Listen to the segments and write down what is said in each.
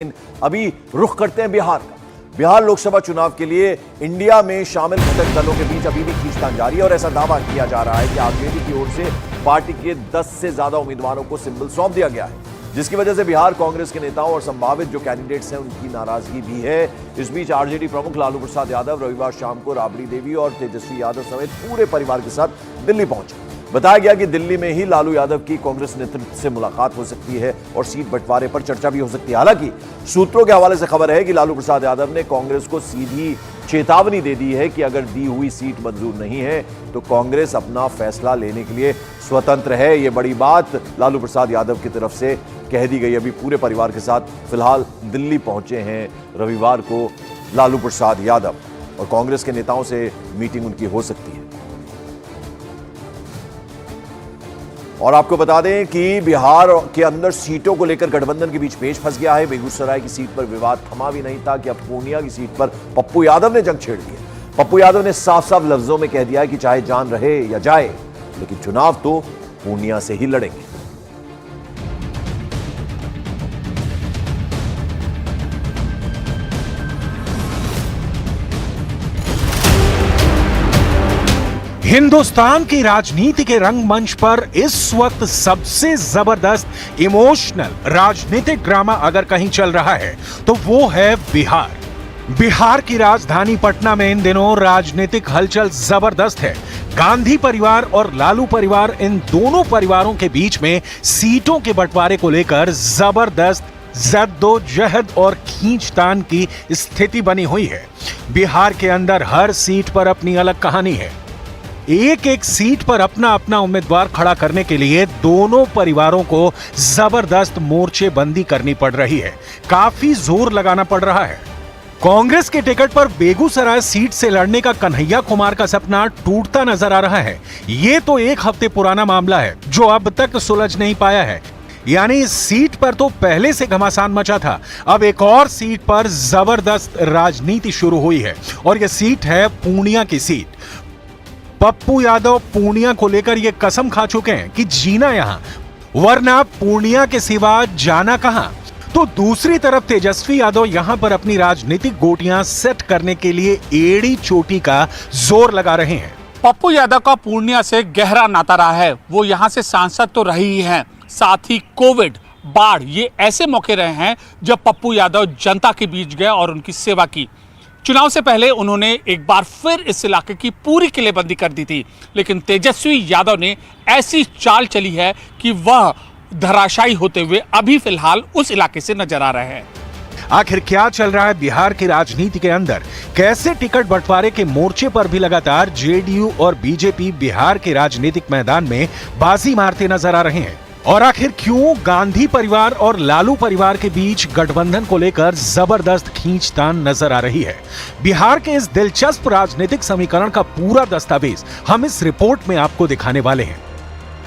अभी रुख करते हैं बिहार का। बिहार लोकसभा चुनाव के लिए इंडिया में शामिल घटक दलों के बीच अभी भी खींचतान जारी है और ऐसा दावा किया जा रहा है कि आरजेडी की ओर से पार्टी के 10 से ज्यादा उम्मीदवारों को सिंबल सौंप दिया गया है, जिसकी वजह से बिहार कांग्रेस के नेताओं और संभावित जो कैंडिडेट्स हैं उनकी नाराजगी भी है। इस बीच आरजेडी प्रमुख लालू प्रसाद यादव रविवार शाम को राबड़ी देवी और तेजस्वी यादव समेत पूरे परिवार के साथ दिल्ली पहुंचे। बताया गया कि दिल्ली में ही लालू यादव की कांग्रेस नेतृत्व से मुलाकात हो सकती है और सीट बंटवारे पर चर्चा भी हो सकती है। हालांकि सूत्रों के हवाले से खबर है कि लालू प्रसाद यादव ने कांग्रेस को सीधी चेतावनी दे दी है कि अगर दी हुई सीट मंजूर नहीं है तो कांग्रेस अपना फैसला लेने के लिए स्वतंत्र है। यह बड़ी बात लालू प्रसाद यादव की तरफ से कह दी गई। अभी पूरे परिवार के साथ फिलहाल दिल्ली पहुंचे हैं रविवार को लालू प्रसाद यादव और कांग्रेस के नेताओं से मीटिंग उनकी हो सकती है। और आपको बता दें कि बिहार के अंदर सीटों को लेकर गठबंधन के बीच पेच फंस गया है। बेगूसराय की सीट पर विवाद थमा भी नहीं था कि अब पूर्णिया की सीट पर पप्पू यादव ने जंग छेड़ दी है। पप्पू यादव ने साफ साफ लफ्जों में कह दिया है कि चाहे जान रहे या जाए लेकिन चुनाव तो पूर्णिया से ही लड़ेंगे। हिंदुस्तान की राजनीति के रंगमंच पर इस वक्त सबसे जबरदस्त इमोशनल राजनीतिक ड्रामा अगर कहीं चल रहा है तो वो है बिहार। बिहार की राजधानी पटना में इन दिनों राजनीतिक हलचल जबरदस्त है। गांधी परिवार और लालू परिवार, इन दोनों परिवारों के बीच में सीटों के बंटवारे को लेकर जबरदस्त जद्दोजहद और खींचतान की स्थिति बनी हुई है। बिहार के अंदर हर सीट पर अपनी अलग कहानी है। एक एक सीट पर अपना अपना उम्मीदवार खड़ा करने के लिए दोनों परिवारों को जबरदस्त मोर्चेबंदी करनी पड़ रही है। काफी जोर लगाना पड़ रहा है। कांग्रेस के टिकट पर बेगूसराय सीट से लड़ने का कन्हैया कुमार का सपना टूटता नजर आ रहा है। ये तो एक हफ्ते पुराना मामला है जो अब तक सुलझ नहीं पाया है। यानी इस सीट पर तो पहले से घमासान मचा था। अब एक और सीट पर जबरदस्त राजनीति शुरू हुई है और यह सीट है पूर्णिया की सीट। पप्पू यादव पूर्णिया को लेकर यह कसम खा चुके हैं कि जीना यहां वरना पूर्णिया के सिवा जाना कहां। तो दूसरी तरफ तेजस्वी यादव यहां पर अपनी राजनीतिक गोटियां सेट करने के लिए एड़ी चोटी का जोर लगा रहे हैं। पप्पू यादव का पूर्णिया से गहरा नाता रहा है। वो यहां से सांसद तो रहे ही हैं, साथ ही कोविड, बाढ़, ये ऐसे मौके रहे हैं जब पप्पू यादव जनता के बीच गए और उनकी सेवा की। चुनाव से पहले उन्होंने एक बार फिर इस इलाके की पूरी किलेबंदी कर दी थी, लेकिन तेजस्वी यादव ने ऐसी चाल चली है कि वह धराशायी होते हुए अभी फिलहाल उस इलाके से नजर आ रहे हैं। आखिर क्या चल रहा है बिहार की राजनीति के अंदर? कैसे टिकट बंटवारे के मोर्चे पर भी लगातार जेडीयू और बीजेपी बिहार के राजनीतिक मैदान में बाजी मारते नजर आ रहे हैं? और आखिर क्यों गांधी परिवार और लालू परिवार के बीच गठबंधन को लेकर जबरदस्त खींचतान नजर आ रही है? बिहार के इस दिलचस्प राजनीतिक समीकरण का पूरा दस्तावेज हम इस रिपोर्ट में आपको दिखाने वाले हैं।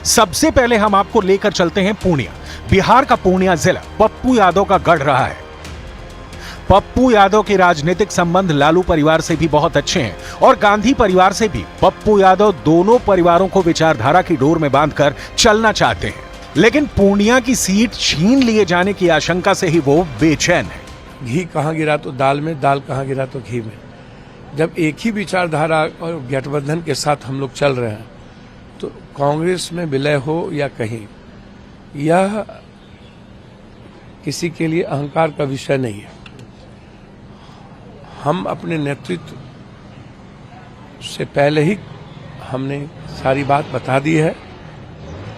सबसे पहले हम आपको लेकर चलते हैं पूर्णिया। बिहार का पूर्णिया जिला पप्पू यादव का गढ़ रहा है। पप्पू यादव के राजनीतिक संबंध लालू परिवार से भी बहुत अच्छे हैं और गांधी परिवार से भी। पप्पू यादव दोनों परिवारों को विचारधारा की डोर में बांधकर चलना चाहते हैं, लेकिन पूर्णिया की सीट छीन लिए जाने की आशंका से ही वो बेचैन है। घी कहाँ गिरा तो दाल में, दाल कहाँ गिरा तो घी में। जब एक ही विचारधारा और गठबंधन के साथ हम लोग चल रहे हैं तो कांग्रेस में विलय हो या कहीं, यह किसी के लिए अहंकार का विषय नहीं है। हम अपने नेतृत्व से पहले ही हमने सारी बात बता दी है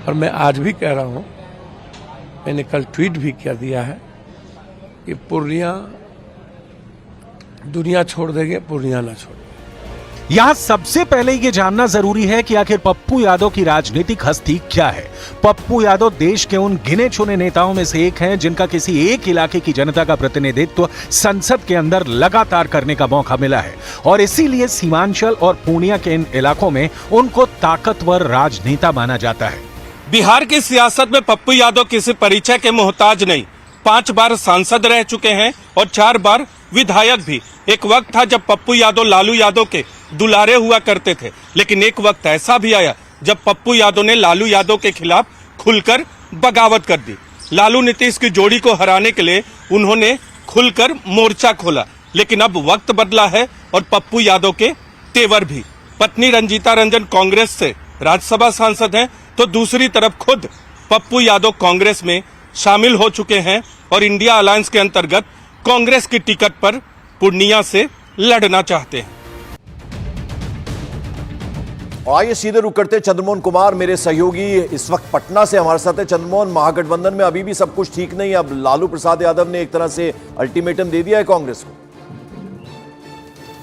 और मैं आज भी कह रहा हूं, मैंने कल ट्वीट भी कर दिया है कि पूर्णिया दुनिया छोड़ देंगे, पूर्णिया ना छोड़। यहां सबसे पहले यह जानना जरूरी है कि आखिर पप्पू यादव की राजनीतिक हस्ती क्या है। पप्पू यादव देश के उन गिने चुने नेताओं में से एक हैं जिनका किसी एक इलाके की जनता का प्रतिनिधित्व संसद के अंदर लगातार करने का मौका मिला है और इसीलिए सीमांचल और पूर्णिया के इन इलाकों में उनको ताकतवर राजनेता माना जाता है। बिहार की सियासत में पप्पू यादव किसी परिचय के मोहताज नहीं। 5 बार सांसद रह चुके हैं और 4 बार विधायक भी। एक वक्त था जब पप्पू यादव लालू यादव के दुलारे हुआ करते थे, लेकिन एक वक्त ऐसा भी आया जब पप्पू यादव ने लालू यादव के खिलाफ खुलकर बगावत कर दी। लालू नीतीश की जोड़ी को हराने के लिए उन्होंने खुलकर मोर्चा खोला, लेकिन अब वक्त बदला है और पप्पू यादव के तेवर भी। पत्नी रंजीता रंजन कांग्रेस से राज्यसभा सांसद हैं, तो दूसरी तरफ खुद पप्पू यादव कांग्रेस में शामिल हो चुके हैं और इंडिया अलायंस के अंतर्गत कांग्रेस की टिकट पर पूर्णिया से लड़ना चाहते हैं। और आइए सीधे रुक करते चंद्रमोहन कुमार, मेरे सहयोगी इस वक्त पटना से हमारे साथ है। चंद्रमोहन, महागठबंधन में अभी भी सब कुछ ठीक नहीं, अब लालू प्रसाद यादव ने एक तरह से अल्टीमेटम दे दिया है कांग्रेस को।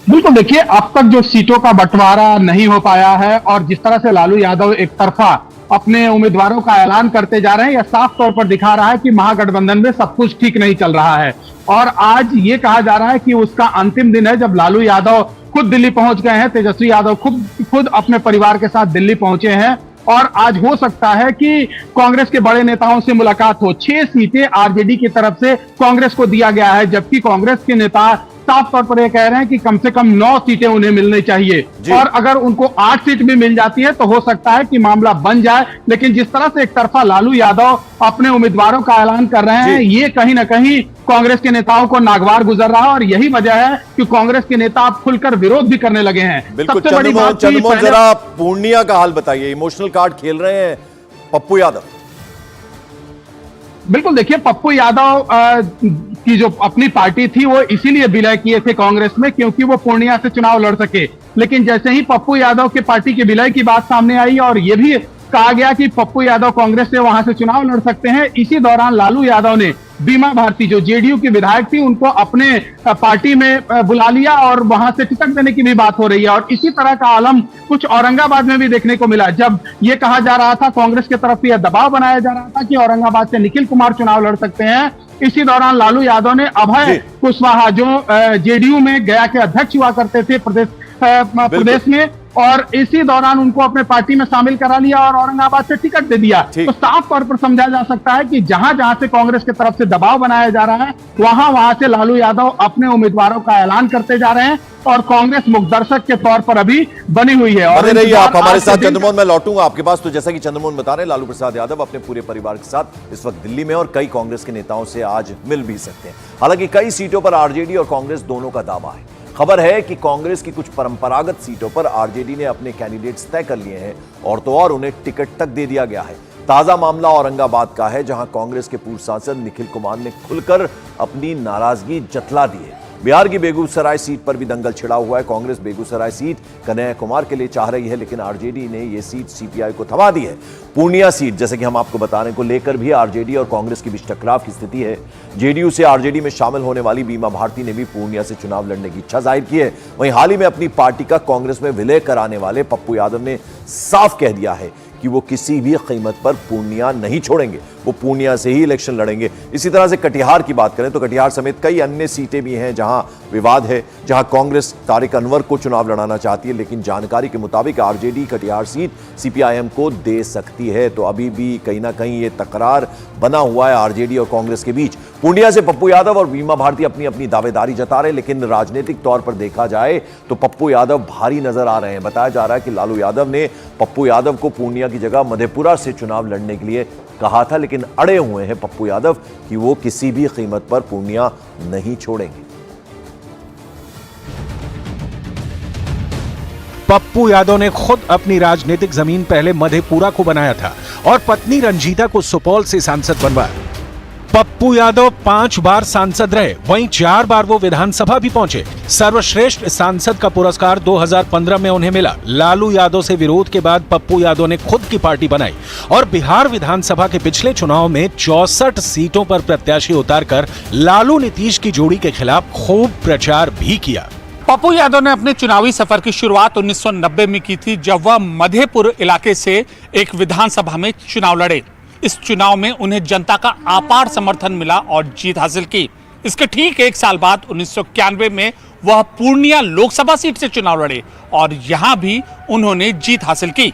बिल्कुल, देखिए अब तक जो सीटों का बंटवारा नहीं हो पाया है और जिस तरह से लालू यादव एक तरफा अपने उम्मीदवारों का ऐलान करते जा रहे हैं, यह साफ तौर पर दिखा रहा है कि महागठबंधन में सब कुछ ठीक नहीं चल रहा है। और आज ये कहा जा रहा है कि उसका अंतिम दिन है जब लालू यादव खुद दिल्ली पहुंच गए हैं, तेजस्वी यादव खुद अपने परिवार के साथ दिल्ली पहुंचे हैं और आज हो सकता है कि कांग्रेस के बड़े नेताओं से मुलाकात हो। 6 सीटें आरजेडी की तरफ से कांग्रेस को दिया गया है, जबकि कांग्रेस के नेता साफ तौर पर यह कह रहे हैं कि कम से कम 9 सीटें उन्हें मिलनी चाहिए और अगर उनको 8 सीट भी मिल जाती है तो हो सकता है कि मामला बन जाए। लेकिन जिस तरह से एक तरफा लालू यादव अपने उम्मीदवारों का ऐलान कर रहे हैं, ये कहीं ना कहीं कांग्रेस के नेताओं को नागवार गुजर रहा है और यही वजह है कि कांग्रेस के नेता अब खुलकर विरोध भी करने लगे हैं। बिल्कुल, चंद्रमोहन जरा पूर्णिया का हाल बताइए, इमोशनल कार्ड खेल रहे हैं पप्पू यादव। बिल्कुल, देखिए पप्पू यादव की जो अपनी पार्टी थी वो इसीलिए विलय किए थे कांग्रेस में क्योंकि वो पूर्णिया से चुनाव लड़ सके। लेकिन जैसे ही पप्पू यादव के पार्टी के विलय की बात सामने आई और ये भी कहा गया कि पप्पू यादव कांग्रेस से वहां से चुनाव लड़ सकते हैं, इसी दौरान लालू यादव ने बीमा भारती जो जेडीयू की विधायक थी उनको अपने पार्टी में बुला लिया और वहां से टिकट देने की भी बात हो रही है। और इसी तरह का आलम कुछ औरंगाबाद में भी देखने को मिला, जब ये कहा जा रहा था, कांग्रेस की तरफ यह दबाव बनाया जा रहा था कि औरंगाबाद से निखिल कुमार चुनाव लड़ सकते हैं। इसी दौरान लालू यादव ने अभय कुशवाहा जो जेडीयू में गया के अध्यक्ष हुआ करते थे प्रदेश में, और इसी दौरान उनको अपने पार्टी में शामिल करा लिया और औरंगाबाद से टिकट दे दिया। तो साफ तौर पर समझा जा सकता है कि जहां जहां से कांग्रेस की तरफ से दबाव बनाया जा रहा है वहां से लालू यादव अपने उम्मीदवारों का ऐलान करते जा रहे हैं और कांग्रेस मुखदर्शक के तौर पर अभी बनी हुई है। और रहिए आप हमारे साथ चंद्रमोहन, मैं लौटूंगा आपके पास। तो जैसा कि चंद्रमोहन बता रहे हैं, लालू प्रसाद यादव अपने पूरे परिवार के साथ इस वक्त दिल्ली में और कई कांग्रेस के नेताओं से आज मिल भी सकते हैं। हालांकि कई सीटों पर आरजेडी और कांग्रेस दोनों का दावा है। खबर है कि कांग्रेस की कुछ परंपरागत सीटों पर आरजेडी ने अपने कैंडिडेट्स तय कर लिए हैं और तो और उन्हें टिकट तक दे दिया गया है। ताजा मामला औरंगाबाद का है, जहां कांग्रेस के पूर्व सांसद निखिल कुमार ने खुलकर अपनी नाराजगी जतला दी है। बिहार की बेगूसराय सीट पर भी दंगल छिड़ा हुआ है। कांग्रेस बेगूसराय सीट कन्हैया कुमार के लिए चाह रही है, लेकिन आरजेडी ने यह सीट सीपीआई को थमा दी है। पूर्णिया सीट, जैसे कि हम आपको बताने को लेकर भी आरजेडी और कांग्रेस के बीच टकराव की स्थिति है। जेडीयू से आरजेडी में शामिल होने वाली बीमा भारती ने भी पूर्णिया से चुनाव लड़ने की इच्छा जाहिर की है। वहीं हाल ही में अपनी पार्टी का कांग्रेस में विलय कराने वाले पप्पू यादव ने साफ कह दिया है कि वो किसी भी कीमत पर पूर्णिया नहीं छोड़ेंगे, वो पूर्णिया से ही इलेक्शन लड़ेंगे। इसी तरह से कटिहार की बात करें तो कटिहार समेत कई अन्य सीटें भी हैं जहां विवाद है, जहां कांग्रेस तारिक अनवर को चुनाव लड़ाना चाहती है, लेकिन जानकारी के मुताबिक आरजेडी कटिहार सीट सीपीआईएम को दे सकती है। तो अभी भी कहीं ना कहीं ये तकरार बना हुआ है आरजेडी और कांग्रेस के बीच। पूर्णिया से पप्पू यादव और बीमा भारती अपनी अपनी दावेदारी जता रहे, लेकिन राजनीतिक तौर पर देखा जाए तो पप्पू यादव भारी नजर आ रहे हैं। बताया जा रहा है कि लालू यादव ने पप्पू यादव को पूर्णिया की जगह मधेपुरा से चुनाव लड़ने के लिए कहा था, लेकिन अड़े हुए हैं पप्पू यादव कि वो किसी भी कीमत पर पूर्णिया नहीं छोड़ेंगे। पप्पू यादव ने खुद अपनी राजनीतिक जमीन पहले मधेपुरा को बनाया था और पत्नी रंजीता को सुपौल से सांसद बनवाया। पप्पू यादव 5 बार सांसद रहे, वहीं 4 बार वो विधानसभा भी पहुंचे। सर्वश्रेष्ठ सांसद का पुरस्कार 2015 में उन्हें मिला। लालू यादव से विरोध के बाद पप्पू यादव ने खुद की पार्टी बनाई और बिहार विधानसभा के पिछले चुनाव में 64 सीटों पर प्रत्याशी उतारकर लालू नीतीश की जोड़ी के खिलाफ खूब प्रचार भी किया। पप्पू यादव ने अपने चुनावी सफर की शुरुआत 1990 में की थी, जब वह मधेपुर इलाके से एक विधानसभा में चुनाव लड़े। इस चुनाव में उन्हें जनता का अपार समर्थन मिला और जीत हासिल की। इसके ठीक 1 साल बाद 1991 में वह पूर्णिया लोकसभा सीट से चुनाव लड़े और यहां भी उन्होंने जीत हासिल की।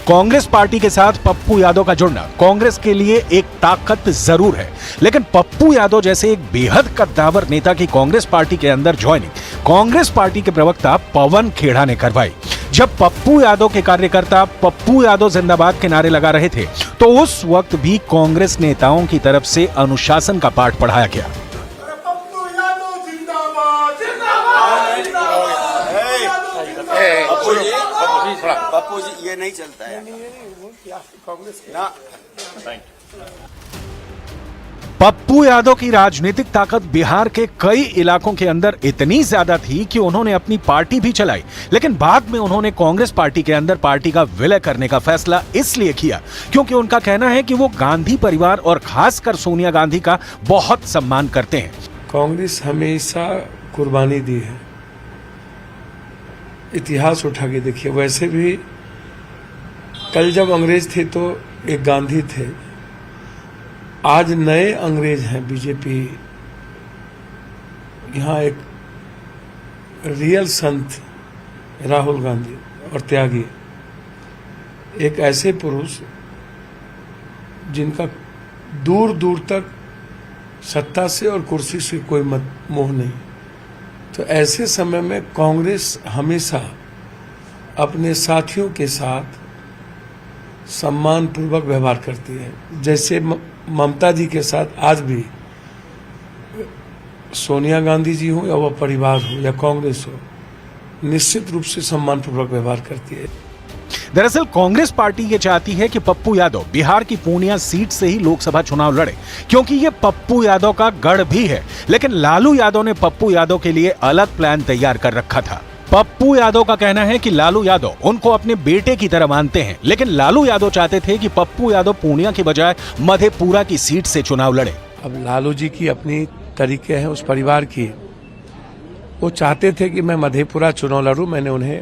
कांग्रेस पार्टी के साथ पप्पू यादव का जुड़ना कांग्रेस के लिए एक ताकत जरूर है, लेकिन पप्पू यादव जैसे एक बेहद कद्दावर नेता की कांग्रेस पार्टी के अंदर ज्वाइनिंग कांग्रेस पार्टी के प्रवक्ता पवन खेड़ा ने करवाई, जब पप्पू यादव के कार्यकर्ता पप्पू यादव जिंदाबाद के नारे लगा रहे थे तो उस वक्त भी कांग्रेस नेताओं की तरफ से अनुशासन का पाठ पढ़ाया गया। पप्पू जी ये नहीं चलता है ना। पप्पू यादव की राजनीतिक ताकत बिहार के कई इलाकों के अंदर इतनी ज्यादा थी कि उन्होंने अपनी पार्टी भी चलाई, लेकिन बाद में उन्होंने कांग्रेस पार्टी के अंदर पार्टी का विलय करने का फैसला इसलिए किया क्योंकि उनका कहना है कि वो गांधी परिवार और खासकर सोनिया गांधी का बहुत सम्मान करते हैं। कांग्रेस हमेशा कुर्बानी दी है, इतिहास उठा के देखिए। वैसे भी कल जब अंग्रेज थे तो एक गांधी थे, आज नए अंग्रेज हैं बीजेपी। यहाँ एक रियल संत राहुल गांधी और त्यागी, एक ऐसे पुरुष जिनका दूर दूर तक सत्ता से और कुर्सी से कोई मोह नहीं। तो ऐसे समय में कांग्रेस हमेशा अपने साथियों के साथ सम्मान पूर्वक व्यवहार करती है। जैसे ममता जी के साथ आज भी सोनिया गांधी जी हो या वह परिवार हो या कांग्रेस हो, निश्चित रूप से सम्मान पूर्वक व्यवहार करती है। दरअसल कांग्रेस पार्टी ये चाहती है कि पप्पू यादव बिहार की पूर्णिया सीट से ही लोकसभा चुनाव लड़े क्योंकि ये पप्पू यादव का गढ़ भी है, लेकिन लालू यादव ने पप्पू यादव के लिए अलग प्लान तैयार कर रखा था। पप्पू यादव का कहना है कि लालू यादव उनको अपने बेटे की तरह मानते हैं, लेकिन लालू यादव चाहते थे कि पप्पू यादव पूर्णिया की बजाय मधेपुरा की सीट से चुनाव लड़े। अब लालू जी की अपनी तरीके हैं उस परिवार की। वो चाहते थे कि मैं मधेपुरा चुनाव लड़ूं, मैंने उन्हें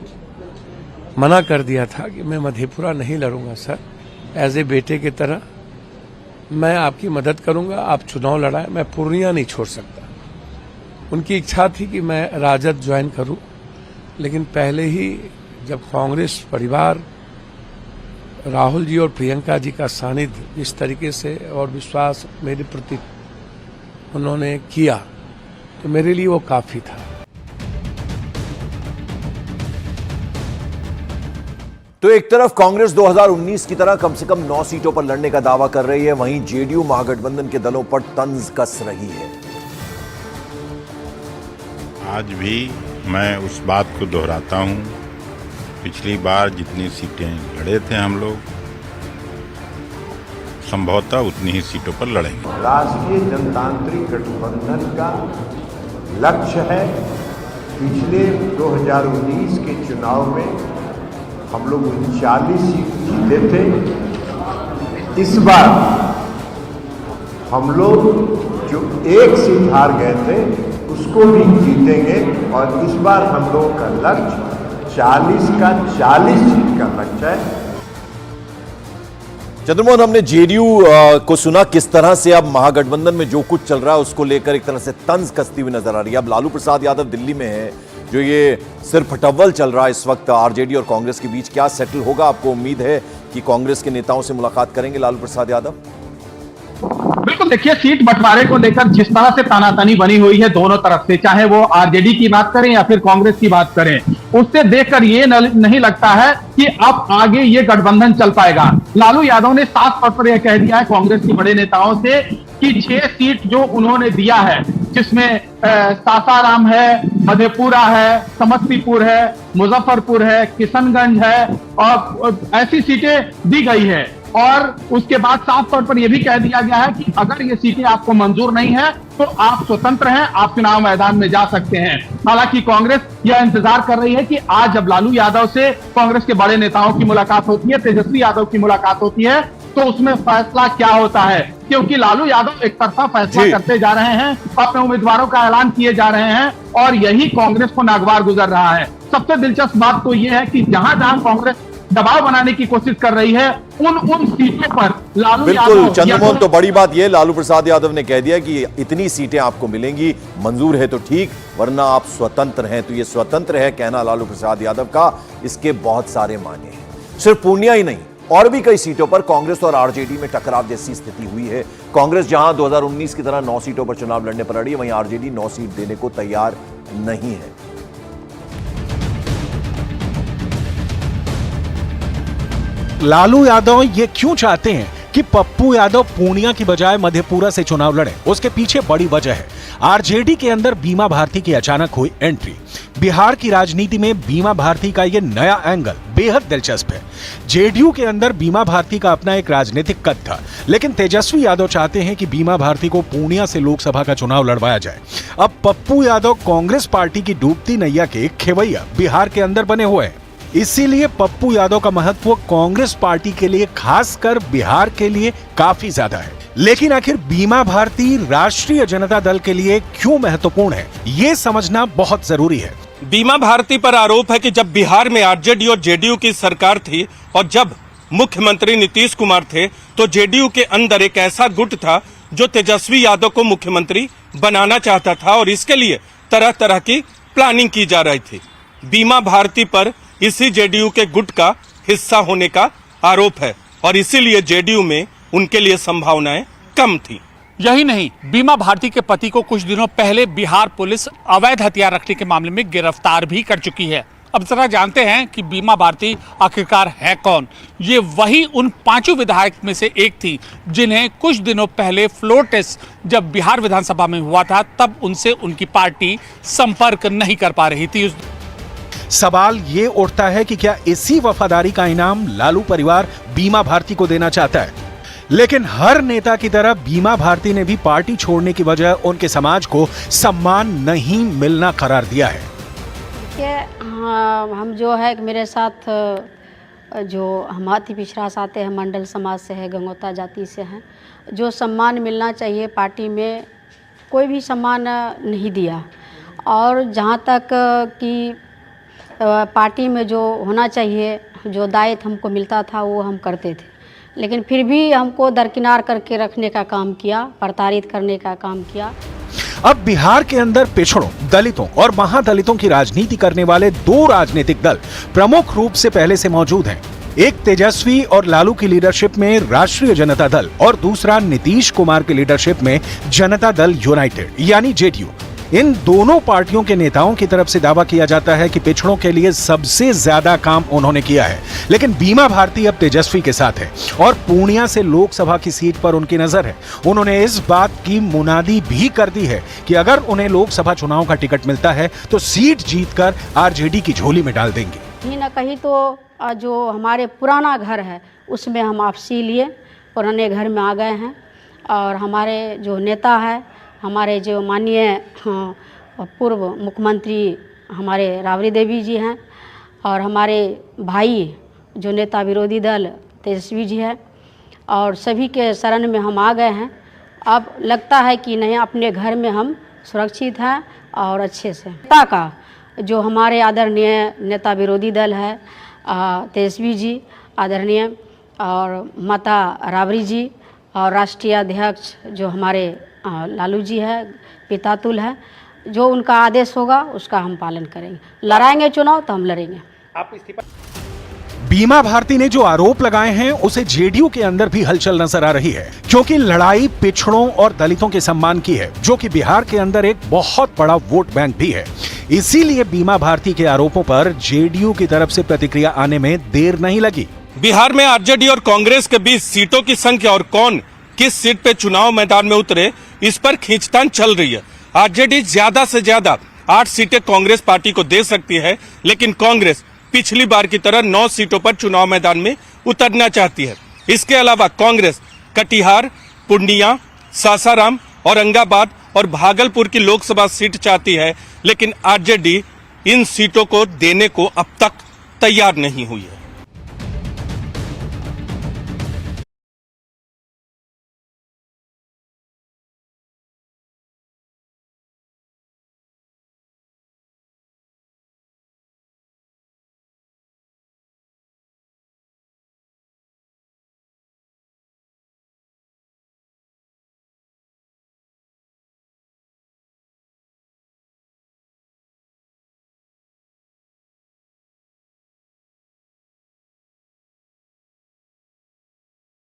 मना कर दिया था कि मैं मधेपुरा नहीं लड़ूंगा सर, एज ए बेटे की तरह मैं आपकी मदद करूंगा, आप चुनाव लड़ाएं, मैं पूर्णिया नहीं छोड़ सकता। उनकी इच्छा थी कि मैं राजद ज्वाइन करूं, लेकिन पहले ही जब कांग्रेस परिवार राहुल जी और प्रियंका जी का सानिध्य इस तरीके से और विश्वास मेरे प्रति उन्होंने किया तो मेरे लिए वो काफी था। तो एक तरफ कांग्रेस 2019 की तरह कम से कम 9 सीटों पर लड़ने का दावा कर रही है, वहीं जेडीयू महागठबंधन के दलों पर तंज कस रही है। आज भी मैं उस बात को दोहराता हूं, पिछली बार जितनी सीटें लड़े थे हम लोग संभवतः उतनी ही सीटों पर लड़ेंगे। राष्ट्रीय जनतांत्रिक गठबंधन का लक्ष्य है पिछले 2019 के चुनाव में हम लोग 39 सीट जीते थे। इस बार हम लोग जो एक सीट हार गए थे उसको भी जीतेंगे और इस बार हम लोगों का लक्ष्य 40 का 40 सीट का लक्ष्य है। चंद्रमोहन, हमने जेडीयू को सुना किस तरह से अब महागठबंधन में जो कुछ चल रहा है उसको लेकर एक तरह से तंज कसती हुई नजर आ रही है। अब लालू प्रसाद यादव दिल्ली में है, जो ये सिर्फ फटव्वल चल रहा है इस वक्त आरजेडी और कांग्रेस के बीच, क्या सेटल होगा? आपको उम्मीद है कि कांग्रेस के नेताओं से मुलाकात करेंगे लालू प्रसाद यादव? बिल्कुल, देखिए सीट बंटवारे को लेकर जिस तरह से तानातानी बनी हुई है दोनों तरफ से, चाहे वो आरजेडी की बात करें या फिर कांग्रेस की बात करें, उससे देखकर ये नहीं लगता है कि अब आगे ये गठबंधन चल पाएगा। लालू यादव ने साफ तौर पर यह कह दिया है कांग्रेस के बड़े नेताओं से कि 6 सीट जो उन्होंने दिया है, जिसमें सासाराम है, मधेपुरा है, समस्तीपुर है, मुजफ्फरपुर है, किशनगंज है और ऐसी सीटें दी गई है। और उसके बाद साफ तौर पर यह भी कह दिया गया है कि अगर ये सीटें आपको मंजूर नहीं है तो आप स्वतंत्र हैं, आप चुनाव मैदान में जा सकते हैं। हालांकि कांग्रेस यह इंतजार कर रही है कि आज जब लालू यादव से कांग्रेस के बड़े नेताओं की मुलाकात होती है, तेजस्वी यादव की मुलाकात होती है, तो उसमें फैसला क्या होता है, क्योंकि लालू यादव एक तरफा फैसला करते जा रहे हैं, अपने उम्मीदवारों का ऐलान किए जा रहे हैं और यही कांग्रेस को नागवार गुजर रहा है। सबसे दिलचस्प बात तो यह है कि जहां जहां कांग्रेस दबाव बनाने की कोशिश कर रही है उन सीटों पर लालू बिल्कुल चंद्रमोहन, तो बड़ी बात यह लालू प्रसाद यादव ने कह दिया कि इतनी सीटें आपको मिलेंगी, मंजूर है तो ठीक, वरना आप स्वतंत्र हैं। तो ये स्वतंत्र है कहना लालू प्रसाद यादव का, इसके बहुत सारे माने हैं। सिर्फ पूर्णिया ही नहीं, और भी कई सीटों पर कांग्रेस और आरजेडी में टकराव जैसी स्थिति हुई है। कांग्रेस जहां 2019 की तरह 9 सीटों पर चुनाव लड़ने पर अड़ी है, वहीं आरजेडी 9 सीट देने को तैयार नहीं है। लालू यादव ये क्यों चाहते हैं कि पप्पू यादव पूर्णिया की बजाय मधेपुरा से चुनाव लड़े? उसके पीछे बड़ी वजह है आरजेडी के अंदर बीमा भारती की अचानक हुई एंट्री। बिहार की राजनीति में बीमा भारती का ये नया एंगल बेहद दिलचस्प है। जेडीयू के अंदर बीमा भारती का अपना एक राजनीतिक कद था, लेकिन तेजस्वी यादव चाहते हैं कि बीमा भारती को पूर्णिया से लोकसभा का चुनाव लड़वाया जाए। अब पप्पू यादव कांग्रेस पार्टी की डूबती नैया के खेवैया बिहार के अंदर बने हुए हैं। इसीलिए पप्पू यादव का महत्व कांग्रेस पार्टी के लिए, खासकर बिहार के लिए काफी ज्यादा है। लेकिन आखिर बीमा भारती राष्ट्रीय जनता दल के लिए क्यों महत्वपूर्ण है, ये समझना बहुत जरूरी है। बीमा भारती पर आरोप है कि जब बिहार में आरजेडी और जेडीयू की सरकार थी और जब मुख्यमंत्री नीतीश कुमार थे, तो जेडीयू के अंदर एक ऐसा गुट था जो तेजस्वी यादव को मुख्यमंत्री बनाना चाहता था और इसके लिए तरह तरह की प्लानिंग की जा रही थी। बीमा भारती पर इसी जेडीयू के गुट का हिस्सा होने का आरोप है और इसीलिए जेडीयू में उनके लिए संभावनाएं कम थी। यही नहीं, बीमा भारती के पति को कुछ दिनों पहले बिहार पुलिस अवैध हथियार रखने के मामले में गिरफ्तार भी कर चुकी है। अब जरा जानते हैं कि बीमा भारती आखिरकार है कौन। ये वही उन 5 विधायक में से एक थी जिन्हें कुछ दिनों पहले फ्लोर टेस्ट जब बिहार विधानसभा में हुआ था, तब उनसे उनकी पार्टी संपर्क नहीं कर पा रही थी। सवाल ये उठता है कि क्या इसी वफादारी का इनाम लालू परिवार बीमा भारती को देना चाहता है? लेकिन हर नेता की तरह बीमा भारती ने भी पार्टी छोड़ने की वजह उनके समाज को सम्मान नहीं मिलना करार दिया है। हम जो है मेरे साथ जो हम अति पिछड़ा से आते हैं, मंडल समाज से है, गंगोता जाति से हैं, जो सम्मान मिलना चाहिए पार्टी में कोई भी सम्मान नहीं दिया। और जहाँ तक कि पार्टी में जो होना चाहिए, जो दायित्व हमको मिलता था वो हम करते थे, लेकिन फिर भी हमको दरकिनार करके रखने का काम किया, प्रताड़ित करने का काम किया। अब बिहार के अंदर पिछड़ों, दलितों और महादलितों की राजनीति करने वाले 2 राजनीतिक दल प्रमुख रूप से पहले से मौजूद हैं। एक तेजस्वी और लालू की लीडरशिप में राष्ट्रीय जनता दल और दूसरा नीतीश कुमार की लीडरशिप में जनता दल यूनाइटेड यानी जेडीयू। इन दोनों पार्टियों के नेताओं की तरफ से दावा किया जाता है कि पिछड़ों के लिए सबसे ज्यादा काम उन्होंने किया है। लेकिन बीमा भारती अब तेजस्वी के साथ है और पूर्णिया से लोकसभा की सीट पर उनकी नजर है। उन्होंने इस बात की मुनादी भी कर दी है कि अगर उन्हें लोकसभा चुनाव का टिकट मिलता है तो सीट जीतकर आरजेडी की झोली में डाल देंगे। कहीं ना कहीं तो जो हमारे पुराना घर है उसमें हम वापसी लिए, पुराने घर में आ गए हैं। और हमारे जो नेता है, हमारे जो माननीय पूर्व मुख्यमंत्री हमारे राबड़ी देवी जी हैं और हमारे भाई जो नेता विरोधी दल तेजस्वी जी है, और सभी के शरण में हम आ गए हैं। अब लगता है कि नहीं, अपने घर में हम सुरक्षित हैं और अच्छे से। नेता का जो हमारे आदरणीय नेता विरोधी दल है तेजस्वी जी आदरणीय, और माता राबड़ी जी, और राष्ट्रीय अध्यक्ष जो हमारे लालू जी है, पितातुल है, जो उनका आदेश होगा उसका हम पालन करेंगे। लड़ाएंगे चुनाव तो हम लड़ेंगे। बीमा भारती ने जो आरोप लगाए हैं उसे जेडीयू के अंदर भी हलचल नजर आ रही है, क्योंकि लड़ाई पिछड़ों और दलितों के सम्मान की है, जो कि बिहार के अंदर एक बहुत बड़ा वोट बैंक भी है। इसीलिए बीमा भारती के आरोपों पर जेडीयू की तरफ से प्रतिक्रिया आने में देर नहीं लगी। बिहार में आरजेडी और कांग्रेस के बीच सीटों की संख्या और कौन किस सीट पे चुनाव मैदान में उतरे, इस पर खींचतान चल रही है। आरजेडी ज्यादा से ज्यादा 8 सीटें कांग्रेस पार्टी को दे सकती है, लेकिन कांग्रेस पिछली बार की तरह 9 सीटों पर चुनाव मैदान में उतरना चाहती है। इसके अलावा कांग्रेस कटिहार, पूर्णिया, सासाराम, औरंगाबाद और भागलपुर की लोकसभा सीट चाहती है, लेकिन आरजेडी इन सीटों को देने को अब तक तैयार नहीं हुई है।